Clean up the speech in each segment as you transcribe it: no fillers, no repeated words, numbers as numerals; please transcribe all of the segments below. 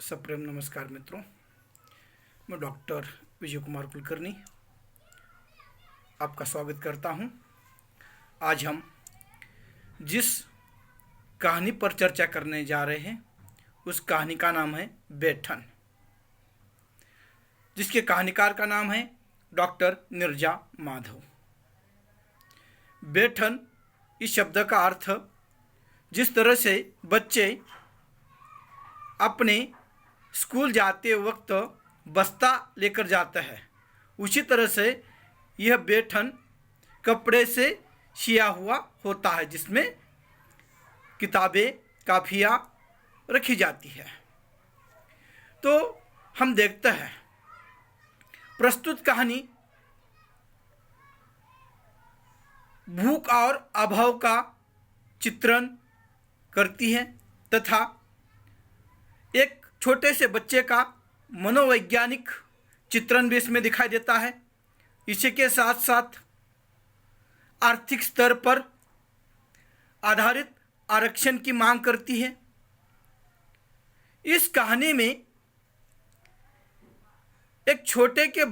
सप्रेम नमस्कार मित्रों, मैं डॉक्टर विजय कुमार कुलकर्णी आपका स्वागत करता हूं। आज हम जिस कहानी पर चर्चा करने जा रहे हैं उस कहानी का नाम है बेठन, जिसके कहानीकार का नाम है डॉक्टर नीरजा माधव। बेठन इस शब्द का अर्थ जिस तरह से बच्चे अपने स्कूल जाते वक्त बस्ता लेकर जाता है, उसी तरह से यह बेठन कपड़े से सिया हुआ होता है, जिसमें किताबें काफिया रखी जाती है। तो हम देखते हैं प्रस्तुत कहानी भूख और अभाव का चित्रण करती है तथा एक छोटे से बच्चे का मनोवैज्ञानिक चित्रण भी इसमें दिखाई देता है। इसी के साथ साथ आर्थिक स्तर पर आधारित आरक्षण की मांग करती है। इस कहानी में एक छोटे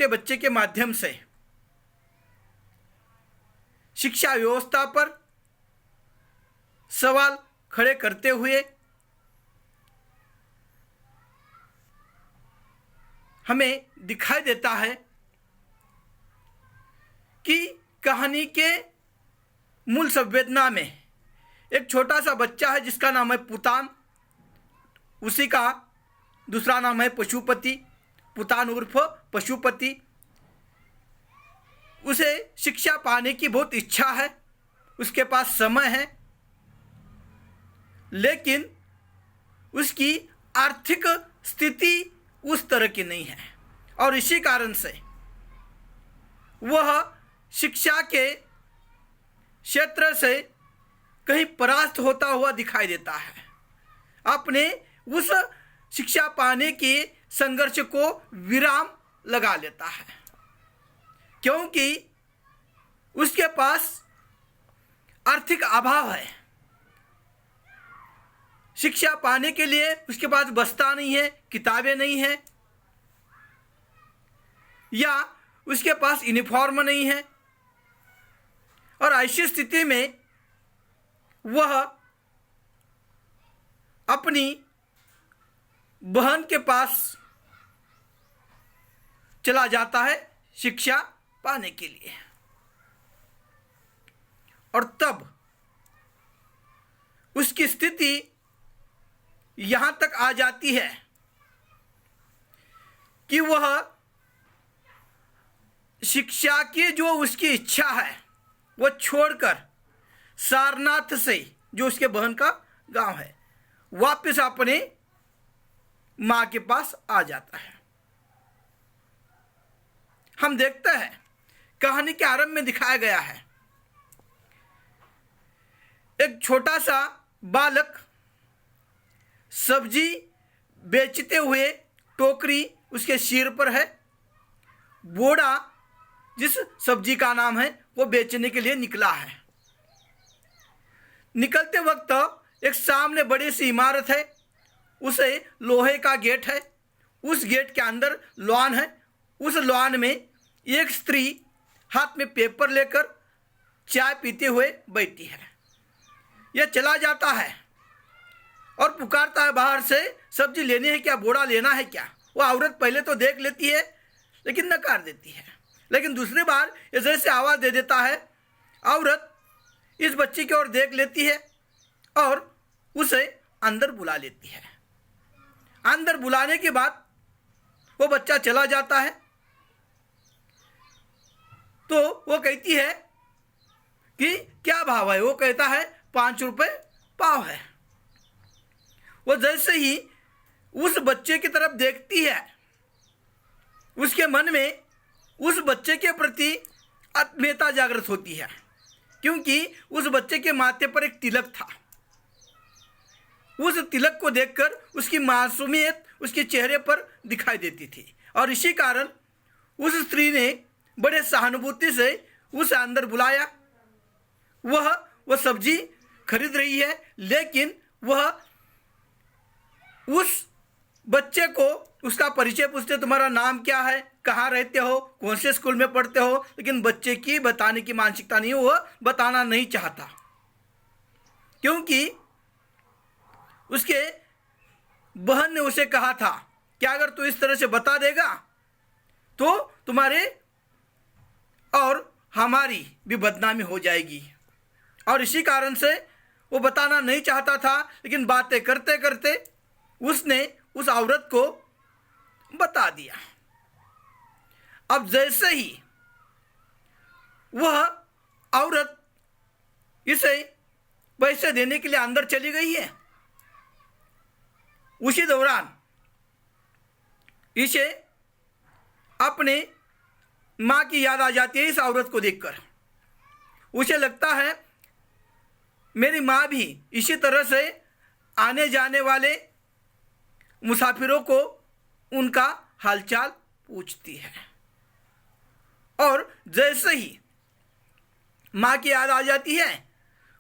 बच्चे के माध्यम से शिक्षा व्यवस्था पर सवाल खड़े करते हुए हमें दिखाई देता है कि कहानी के मूल संवेदना में एक छोटा सा बच्चा है जिसका नाम है पुतान, उसी का दूसरा नाम है पशुपति। पुतान उर्फ पशुपति, उसे शिक्षा पाने की बहुत इच्छा है, उसके पास समय है, लेकिन उसकी आर्थिक स्थिति उस तरह की नहीं है और इसी कारण से वह शिक्षा के क्षेत्र से कहीं परास्त होता हुआ दिखाई देता है। अपने उस शिक्षा पाने के संघर्ष को विराम लगा लेता है, क्योंकि उसके पास आर्थिक अभाव है। शिक्षा पाने के लिए उसके पास बस्ता नहीं है, किताबें नहीं है, या उसके पास यूनिफॉर्म नहीं है, और ऐसी स्थिति में वह अपनी बहन के पास चला जाता है शिक्षा पाने के लिए। और तब उसकी स्थिति यहाँ तक आ जाती है कि वह शिक्षा की जो उसकी इच्छा है वह छोड़कर सारनाथ से, जो उसके बहन का गांव है, वापस अपने माँ के पास आ जाता है। हम देखते हैं कहानी के आरंभ में दिखाया गया है एक छोटा सा बालक सब्जी बेचते हुए, टोकरी उसके सिर पर है, बोड़ा जिस सब्जी का नाम है वो बेचने के लिए निकला है। निकलते वक्त एक सामने बड़ी सी इमारत है, उसे लोहे का गेट है, उस गेट के अंदर लॉन है। उस लॉन में एक स्त्री हाथ में पेपर लेकर चाय पीते हुए बैठी है। यह चला जाता है और पुकारता है बाहर से, सब्जी लेनी है क्या, बोड़ा लेना है क्या। वो औरत पहले तो देख लेती है लेकिन नकार देती है, लेकिन दूसरी बार ऐसे से आवाज़ दे देता है। औरत इस बच्ची की ओर देख लेती है और उसे अंदर बुला लेती है। अंदर बुलाने के बाद वो बच्चा चला जाता है। तो वो कहती है कि क्या भाव है, वो कहता है 5 रुपये पाव है। वो जैसे ही उस बच्चे की तरफ देखती है, उसके मन में उस बच्चे के प्रति आत्मीयता जागृत होती है, क्योंकि उस बच्चे के माथे पर एक तिलक था। उस तिलक को देखकर उसकी मासूमियत उसके चेहरे पर दिखाई देती थी, और इसी कारण उस स्त्री ने बड़े सहानुभूति से उसे अंदर बुलाया। वह सब्जी खरीद रही है, लेकिन वह उस बच्चे को उसका परिचय पूछते, तुम्हारा नाम क्या है, कहाँ रहते हो, कौन से स्कूल में पढ़ते हो, लेकिन बच्चे की बताने की मानसिकता नहीं, वह बताना नहीं चाहता, क्योंकि उसके बहन ने उसे कहा था कि अगर तू इस तरह से बता देगा तो तुम्हारे और हमारी भी बदनामी हो जाएगी। और इसी कारण से वो बताना नहीं चाहता था, लेकिन बातें करते करते उसने उस औरत को बता दिया। अब जैसे ही वह औरत इसे पैसे देने के लिए अंदर चली गई है, उसी दौरान इसे अपने माँ की याद आ जाती है। इस औरत को देखकर उसे लगता है मेरी माँ भी इसी तरह से आने जाने वाले मुसाफिरों को उनका हालचाल पूछती है। और जैसे ही माँ की याद आ जाती है,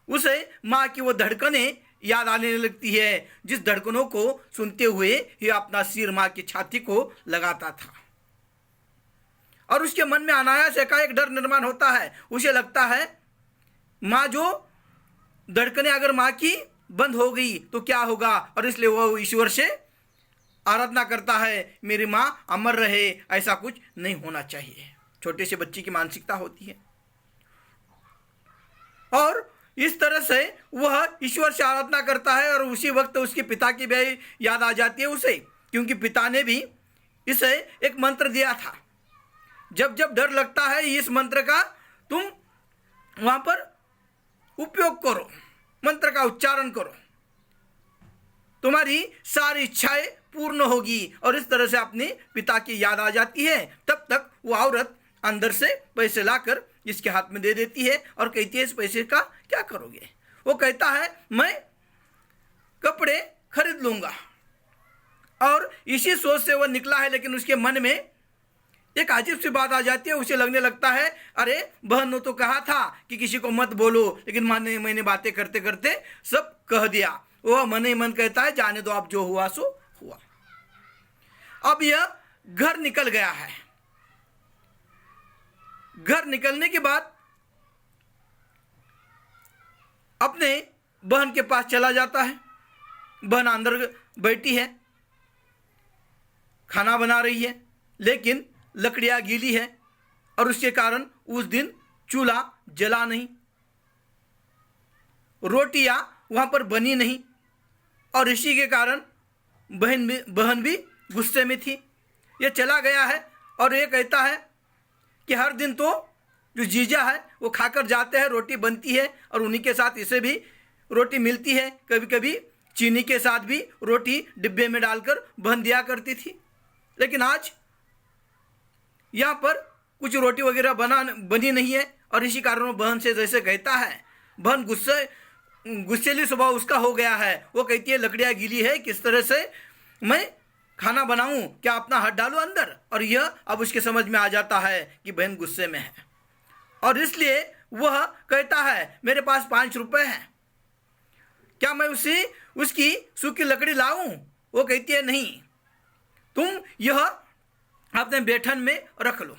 उसे माँ की वो धड़कनें याद आने लगती है, जिस धड़कनों को सुनते हुए ये अपना सिर माँ की छाती को लगाता था। और उसके मन में अनायास एकाएक डर निर्माण होता है। उसे लगता है माँ जो धड़कनें अगर माँ की बंद हो गई तो क्या होगा, और इसलिए वह ईश्वर से आराधना करता है मेरी माँ अमर रहे, ऐसा कुछ नहीं होना चाहिए। छोटे से बच्चे की मानसिकता होती है। और इस तरह से वह ईश्वर से आराधना करता है। और उसी वक्त उसके पिता की भी याद आ जाती है उसे, क्योंकि पिता ने भी इसे एक मंत्र दिया था, जब जब डर लगता है इस मंत्र का तुम वहां पर उपयोग करो, मंत्र का उच्चारण करो, तुम्हारी सारी इच्छाएं पूर्ण होगी। और इस तरह से अपने पिता की याद आ जाती है। तब तक वो औरत अंदर से पैसे लाकर इसके हाथ में दे देती है और कहती है इस पैसे का क्या करोगे। वो कहता है मैं कपड़े खरीद लूंगा। और इसी सोच से वह निकला है, लेकिन उसके मन में एक अजीब सी बात आ जाती है। उसे लगने लगता है अरे बहन ने तो कहा था कि किसी को मत बोलो, लेकिन मैंने बातें करते करते सब कह दिया। वह मन ही मन कहता है जाने दो, अब जो हुआ सो हुआ। अब यह घर निकल गया है। घर निकलने के बाद अपने बहन के पास चला जाता है। बहन अंदर बैठी है, खाना बना रही है, लेकिन लकड़ियां गीली है और उसके कारण उस दिन चूल्हा जला नहीं, रोटियां वहां पर बनी नहीं। और इसी के कारण बहन भी गुस्से में थी। ये चला गया है और ये कहता है कि हर दिन तो जो जीजा है वो खाकर जाते हैं, रोटी बनती है और उन्हीं के साथ इसे भी रोटी मिलती है। कभी कभी चीनी के साथ भी रोटी डिब्बे में डालकर बहन दिया करती थी। लेकिन आज यहाँ पर कुछ रोटी वगैरह बनी नहीं है और इसी कारण वो बहन से जैसे कहता है, बहन गुस्सेली स्वभाव उसका हो गया है। वो कहती है लकड़ियाँ गीली है, किस तरह से मैं खाना बनाऊं, क्या अपना हाथ डालूं अंदर। और यह अब उसके समझ में आ जाता है कि बहन गुस्से में है और इसलिए वह कहता है मेरे पास 5 रुपए हैं, क्या मैं उसकी सूखी लकड़ी लाऊं। वो कहती है नहीं, तुम यह अपने बेठन में रख लो।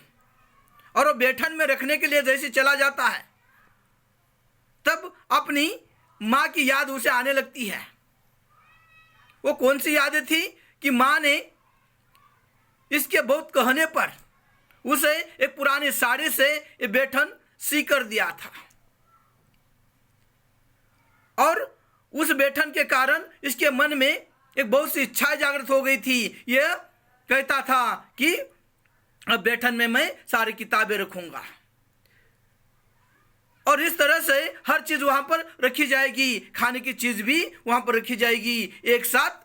और वो बेठन में रखने के लिए जैसे चला जाता है, तब अपनी माँ की याद उसे आने लगती है। वो कौन सी यादें थी कि माँ ने इसके बहुत कहने पर उसे एक पुरानी साड़ी से ये बेठन सी कर दिया था। और उस बेठन के कारण इसके मन में एक बहुत सी इच्छा जागृत हो गई थी। यह कहता था कि अब बेठन में मैं सारी किताबें रखूंगा और इस तरह से हर चीज वहां पर रखी जाएगी, खाने की चीज भी वहां पर रखी जाएगी, एक साथ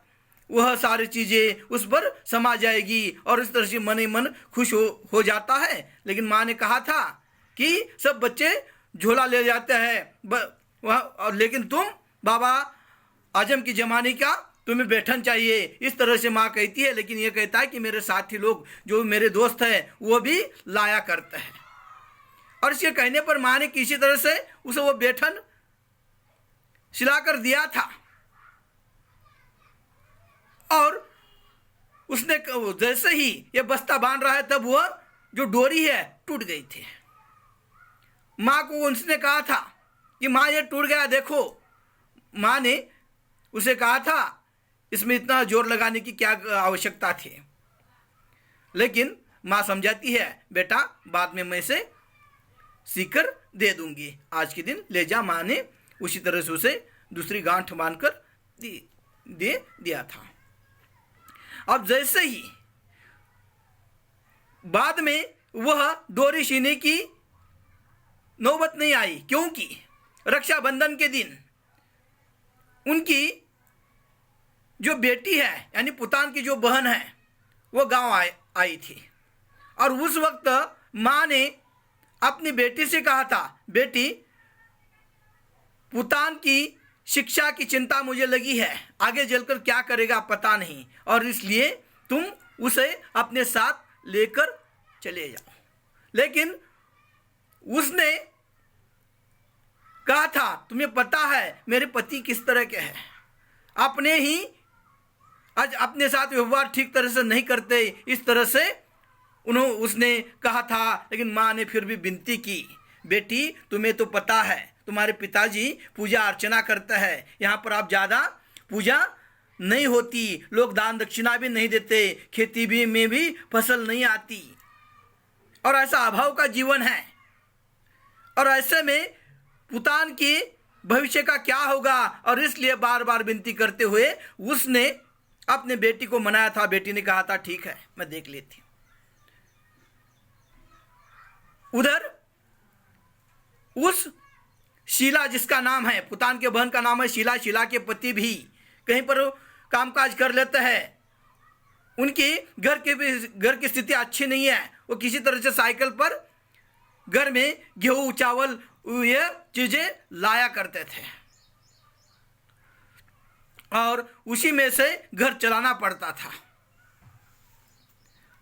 वह सारी चीजें उस पर समा जाएगी। और इस तरह से मन ही मन खुश हो जाता है। लेकिन माँ ने कहा था कि सब बच्चे झोला ले जाते हैं लेकिन तुम बाबा आजम की जमाने का तुम्हें बैठन चाहिए, इस तरह से माँ कहती है। लेकिन यह कहता है कि मेरे साथी लोग जो मेरे दोस्त हैं वो भी लाया करते हैं। और इसके कहने पर माँ ने किसी तरह से उसे वो बैठन सिलाकर दिया था। और उसने जैसे ही ये बस्ता बांध रहा है तब वह जो डोरी है टूट गई थी। माँ को उसने कहा था कि माँ ये टूट गया देखो। माँ ने उसे कहा था इसमें इतना जोर लगाने की क्या आवश्यकता थी, लेकिन माँ समझाती है बेटा बाद में मैं इसे सीकर दे दूंगी, आज के दिन ले जा। माँ ने उसी तरह से उसे दूसरी गांठ बांधकर दे दिया था। अब जैसे ही बाद में वह डोरी सीने की नौबत नहीं आई, क्योंकि रक्षाबंधन के दिन उनकी जो बेटी है यानी पुतान की जो बहन है वो गांव आई थी। और उस वक्त माँ ने अपनी बेटी से कहा था बेटी पुतान की शिक्षा की चिंता मुझे लगी है, आगे चलकर क्या करेगा पता नहीं, और इसलिए तुम उसे अपने साथ लेकर चले जाओ। लेकिन उसने कहा था तुम्हें पता है मेरे पति किस तरह के हैं, अपने ही आज अपने साथ व्यवहार ठीक तरह से नहीं करते, इस तरह से उसने कहा था। लेकिन माँ ने फिर भी विनती की बेटी तुम्हें तो पता है तुम्हारे पिताजी पूजा अर्चना करते हैं, यहाँ पर आप ज़्यादा पूजा नहीं होती, लोग दान दक्षिणा भी नहीं देते, खेती भी में भी फसल नहीं आती, और ऐसा अभाव का जीवन है। और ऐसे में पुतान की भविष्य का क्या होगा, और इसलिए बार बार विनती करते हुए उसने अपने बेटी को मनाया था। बेटी ने कहा था ठीक है मैं देख लेती। उधर उस शीला जिसका नाम है, पुतान के बहन का नाम है शीला, शीला के पति भी कहीं पर कामकाज कर लेते हैं। उनकी घर की स्थिति अच्छी नहीं है, वो किसी तरह से साइकिल पर घर में गेहूं चावल ये चीजें लाया करते थे, और उसी में से घर चलाना पड़ता था।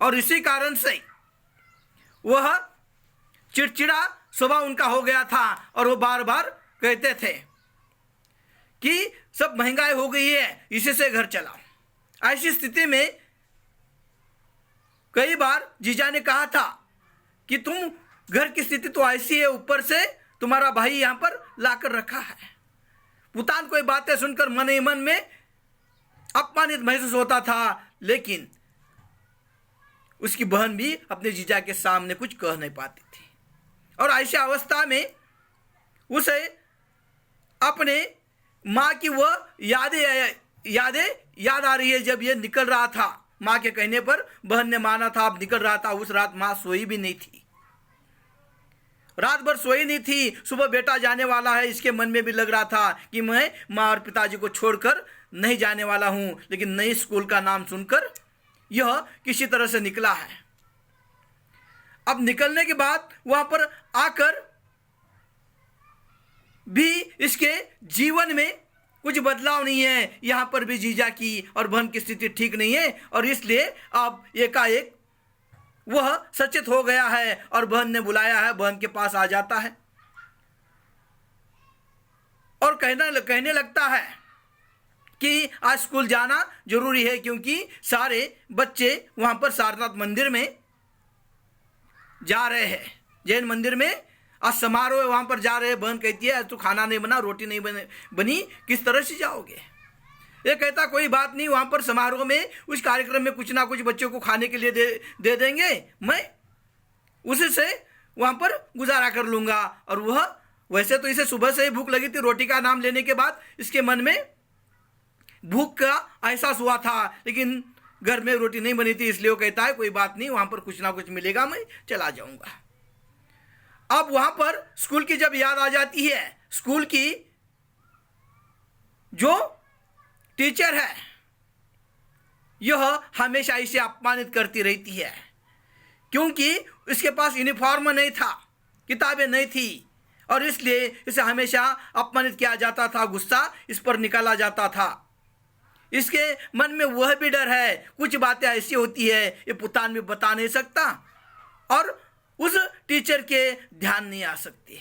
और इसी कारण से वह चिड़चिड़ा स्वभाव उनका हो गया था, और वो बार बार कहते थे कि सब महंगाई हो गई है, इसी से घर चलाओ। ऐसी स्थिति में कई बार जीजा ने कहा था कि तुम घर की स्थिति तो ऐसी है, ऊपर से तुम्हारा भाई यहाँ पर लाकर रखा है। पुतान कोई बातें सुनकर मन ही मन में अपमानित महसूस होता था, लेकिन उसकी बहन भी अपने जीजा के सामने कुछ कह नहीं पाती थी। और ऐसी अवस्था में उसे अपने माँ की वह याद आ रही है। जब ये निकल रहा था, माँ के कहने पर बहन ने माना था, अब निकल रहा था। उस रात माँ सोई भी नहीं थी, रात भर सोई नहीं थी। सुबह बेटा जाने वाला है, इसके मन में भी लग रहा था कि मैं माँ और पिताजी को छोड़कर नहीं जाने वाला हूँ। लेकिन नई स्कूल का नाम सुनकर यह किसी तरह से निकला है। अब निकलने के बाद वहां पर आकर भी इसके जीवन में कुछ बदलाव नहीं है। यहां पर भी जीजा की और बहन की स्थिति ठीक नहीं है, और इसलिए अब एकाएक वह सचेत हो गया है और बहन ने बुलाया है। बहन के पास आ जाता है और कहने लगता है कि आज स्कूल जाना जरूरी है, क्योंकि सारे बच्चे वहां पर सारनाथ मंदिर में जा रहे हैं, जैन मंदिर में आज समारोह है, वहां पर जा रहे हैं। बहन कहती है आज तो खाना नहीं बना, रोटी नहीं बनी, किस तरह से जाओगे। ये कहता कोई बात नहीं, वहां पर समारोह में उस कार्यक्रम में कुछ ना कुछ बच्चों को खाने के लिए दे देंगे, मैं उसी से वहां पर गुजारा कर लूंगा। और वह वैसे तो इसे सुबह से ही भूख लगी थी, रोटी का नाम लेने के बाद इसके मन में भूख का एहसास हुआ था, लेकिन घर में रोटी नहीं बनी थी, इसलिए वो कहता है कोई बात नहीं, वहां पर कुछ ना कुछ मिलेगा, मैं चला जाऊंगा। अब वहां पर स्कूल की जब याद आ जाती है, स्कूल की जो टीचर है यह हमेशा इसे अपमानित करती रहती है, क्योंकि इसके पास यूनिफॉर्म नहीं था, किताबें नहीं थी, और इसलिए इसे हमेशा अपमानित किया जाता था, गुस्सा इस पर निकाला जाता था। इसके मन में वह भी डर है, कुछ बातें ऐसी होती है ये पुतान में बता नहीं सकता और उस टीचर के ध्यान नहीं आ सकती,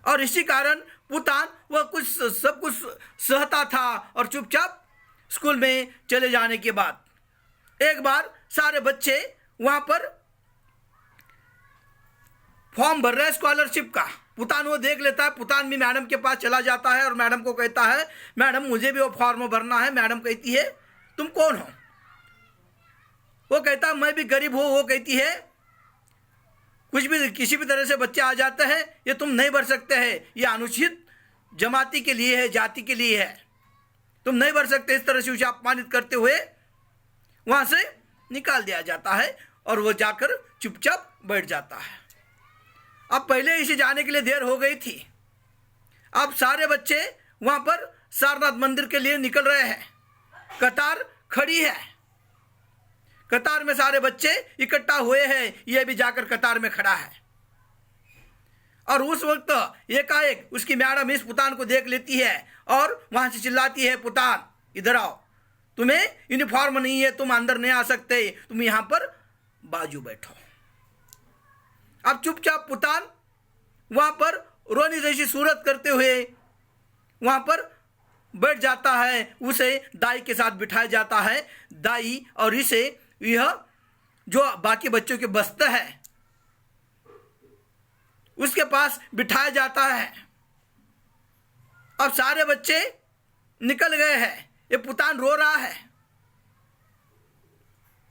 और इसी कारण पुतान वह सब कुछ सहता था। और चुपचाप स्कूल में चले जाने के बाद एक बार सारे बच्चे वहां पर फॉर्म भर रहे हैं स्कॉलरशिप का। पुतान वो देख लेता है, पुतान भी मैडम के पास चला जाता है और मैडम को कहता है, मैडम मुझे भी वो फॉर्म भरना है। मैडम कहती है, तुम कौन हो? वो कहता है, मैं भी गरीब हूँ। वो कहती है, कुछ भी किसी भी तरह से बच्चे आ जाते हैं, ये तुम नहीं भर सकते हैं, ये अनुचित जमाती के लिए है, जाति के लिए है, तुम नहीं भर सकते। इस तरह से उसे अपमानित करते हुए वहां से निकाल दिया जाता है और वो जाकर चुपचाप बैठ जाता है। अब पहले इसे जाने के लिए देर हो गई थी। अब सारे बच्चे वहां पर सारनाथ मंदिर के लिए निकल रहे हैं। कतार खड़ी है, कतार में सारे बच्चे इकट्ठा हुए हैं, यह भी जाकर कतार में खड़ा है। और उस वक्त एकाएक उसकी मैडम इस पुतान को देख लेती है और वहां से चिल्लाती है, पुतान इधर आओ, तुम्हें यूनिफॉर्म नहीं है, तुम अंदर नहीं आ सकते, तुम यहां पर बाजू बैठो। अब चुपचाप पुतान वहां पर रोनी जैसी सूरत करते हुए वहां पर बैठ जाता है। उसे दाई के साथ बिठाया जाता है। दाई और इसे यह जो बाकी बच्चों के बस्ते है उसके पास बिठाया जाता है। अब सारे बच्चे निकल गए हैं, ये पुतान रो रहा है,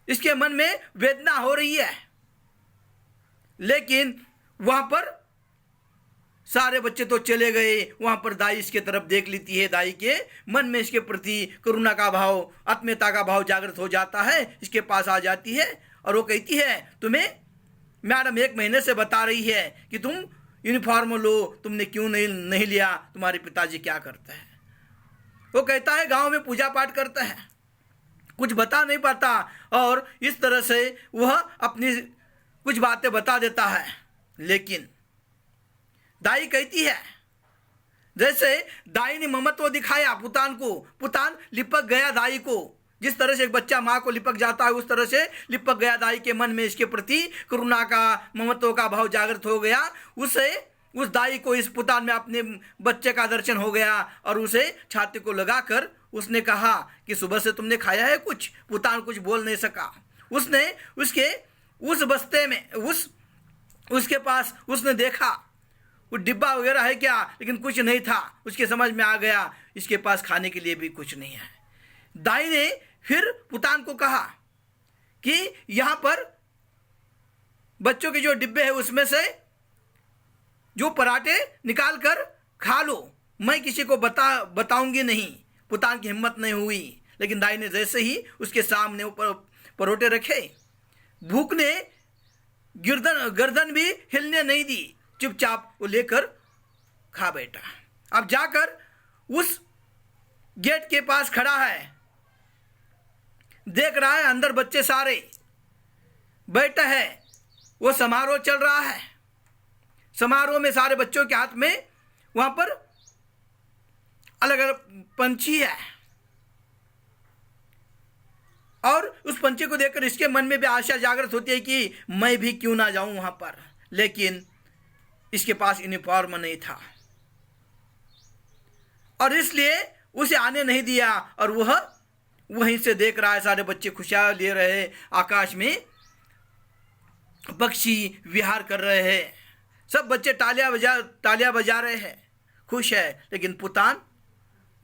इसके मन में वेदना हो रही है। लेकिन वहां पर सारे बच्चे तो चले गए। वहां पर दाई इसके तरफ देख लेती है। दाई के मन में इसके प्रति करुणा का भाव, आत्मीयता का भाव जागृत हो जाता है। इसके पास आ जाती है और वो कहती है, तुम्हें मैडम 1 महीने से बता रही है कि तुम यूनिफॉर्म लो, तुमने क्यों नहीं लिया? तुम्हारे पिताजी क्या करते हैं? वो कहता है, गांव में पूजा पाठ करते हैं, कुछ बता नहीं पाता। और इस तरह से वह अपनी कुछ बातें बता देता है। लेकिन दाई कहती है, जैसे दाई ने ममत्व दिखाया पुतान को, पुतान लिपक गया दाई को। जिस तरह से एक बच्चा माँ को लिपक जाता है, उस तरह से लिपक गया दाई के मन में। इसके प्रति करुणा का, ममत्व का भाव जागृत हो गया। उस दाई को इस पुतान में अपने बच्चे का दर्शन हो गया और उसे छाती को लगाकर उसने कहा कि सुबह से तुमने खाया है कुछ? पुतान कुछ बोल नहीं सका। उसने उसके उस बस्ते में उसके पास उसने देखा वो डिब्बा वगैरह है क्या, लेकिन कुछ नहीं था। उसके समझ में आ गया इसके पास खाने के लिए भी कुछ नहीं है। दाई ने फिर पुतान को कहा कि यहां पर बच्चों के जो डिब्बे हैं उसमें से जो पराठे निकाल कर खा लो, मैं किसी को बताऊंगी नहीं। पुतान की हिम्मत नहीं हुई, लेकिन दाई ने जैसे ही उसके सामने ऊपर परोठे रखे, भूख ने गर्दन भी हिलने नहीं दी, चुपचाप वो लेकर खा बैठा। अब जाकर उस गेट के पास खड़ा है, देख रहा है अंदर बच्चे सारे बैठे हैं, वो समारोह चल रहा है। समारोह में सारे बच्चों के हाथ में वहां पर अलग अलग पंछी है और उस पंछी को देखकर इसके मन में भी आशा जागृत होती है कि मैं भी क्यों ना जाऊं वहां पर। लेकिन इसके पास यूनिफॉर्म नहीं था और इसलिए उसे आने नहीं दिया और वह वहीं से देख रहा है। सारे बच्चे खुशियां ले रहे हैं, आकाश में पक्षी विहार कर रहे हैं, सब बच्चे तालियां बजा रहे हैं, खुश है। लेकिन पुतान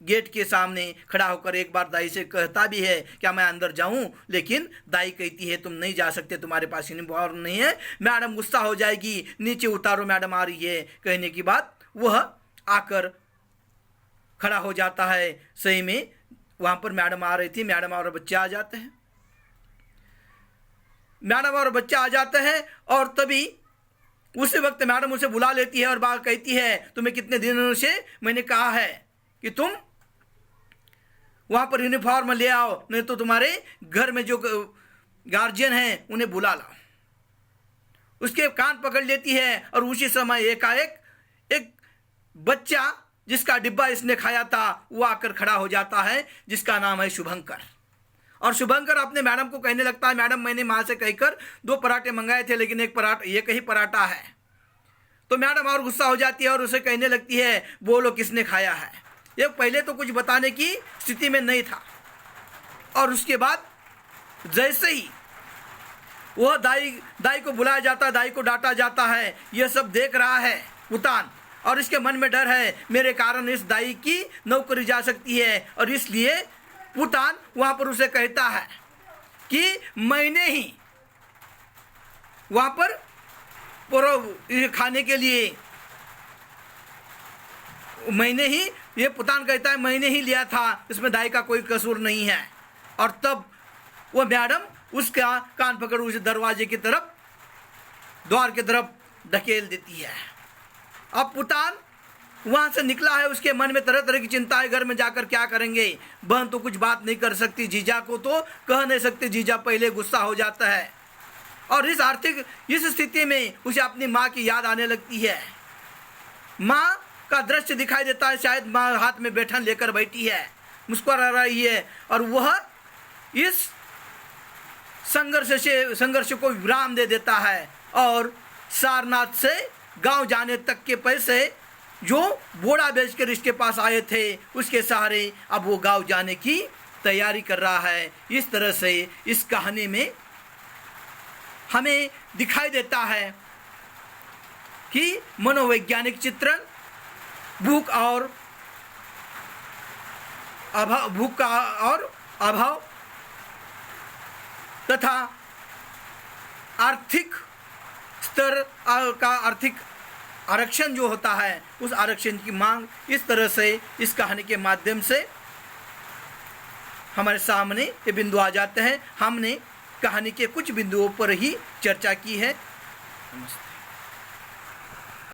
गेट के सामने खड़ा होकर एक बार दाई से कहता भी है, क्या मैं अंदर जाऊं? लेकिन दाई कहती है, तुम नहीं जा सकते, तुम्हारे पास यूनिफॉर्म नहीं है। मैडम गुस्सा हो जाएगी, नीचे उतारो, मैडम आ रही है। कहने की बात वह आकर खड़ा हो जाता है। सही में वहां पर मैडम आ रही थी। मैडम और बच्चे आ जाते हैं। मैडम और बच्चे आ जाते हैं और तभी उसी वक्त मैडम उसे बुला लेती है और बात कहती है, तुम्हें कितने दिनों से मैंने कहा है कि तुम वहां पर यूनिफॉर्म ले आओ, नहीं तो तुम्हारे घर में जो गार्जियन हैं उन्हें बुला लाओ। उसके कान पकड़ लेती है और उसी समय एकाएक एक बच्चा जिसका डिब्बा इसने खाया था वो आकर खड़ा हो जाता है, जिसका नाम है शुभंकर। और शुभंकर अपने मैडम को कहने लगता है, मैडम मैंने माँ से कहकर 2 पराठे मंगाए थे, लेकिन एक ही पराठा है। तो मैडम और गुस्सा हो जाती है और उसे कहने लगती है, बोलो किसने खाया है। ये पहले तो कुछ बताने की स्थिति में नहीं था और उसके बाद जैसे ही वह दाई को बुलाया जाता है, दाई को डांटा जाता है, यह सब देख रहा है पुतान, और इसके मन में डर है मेरे कारण इस दाई की नौकरी जा सकती है, और इसलिए पुतान वहां पर उसे कहता है कि मैंने ही वहां पर खाने के लिए मैंने ही, ये पुतान कहता है मैंने ही लिया था, इसमें दाई का कोई कसूर नहीं है। और तब वो मैडम उसका कान पकड़ उसे दरवाजे की तरफ, द्वार की तरफ ढकेल देती है। अब पुतान वहां से निकला है, उसके मन में तरह तरह की चिंता है, घर में जाकर क्या करेंगे, बहन तो कुछ बात नहीं कर सकती, जीजा को तो कह नहीं सकती, जीजा पहले गुस्सा हो जाता है। और इस स्थिति में उसे अपनी माँ की याद आने लगती है। माँ का दृश्य दिखाई देता है, शायद माँ हाथ में बैठन लेकर बैठी है, मुस्कुरा रही है, और वह इस संघर्ष को विराम दे देता है, और सारनाथ से गांव जाने तक के पैसे जो बोड़ा बेचकर इसके पास आए थे, उसके सहारे अब वो गांव जाने की तैयारी कर रहा है। इस तरह से इस कहानी में हमें दिखाई देता है कि मनोवैज्ञानिक चित्रण भूख का और अभाव तथा आर्थिक स्तर का आर्थिक आरक्षण जो होता है, उस आरक्षण की मांग इस तरह से इस कहानी के माध्यम से हमारे सामने ये बिंदु आ जाते हैं। हमने कहानी के कुछ बिंदुओं पर ही चर्चा की है। नमस्ते।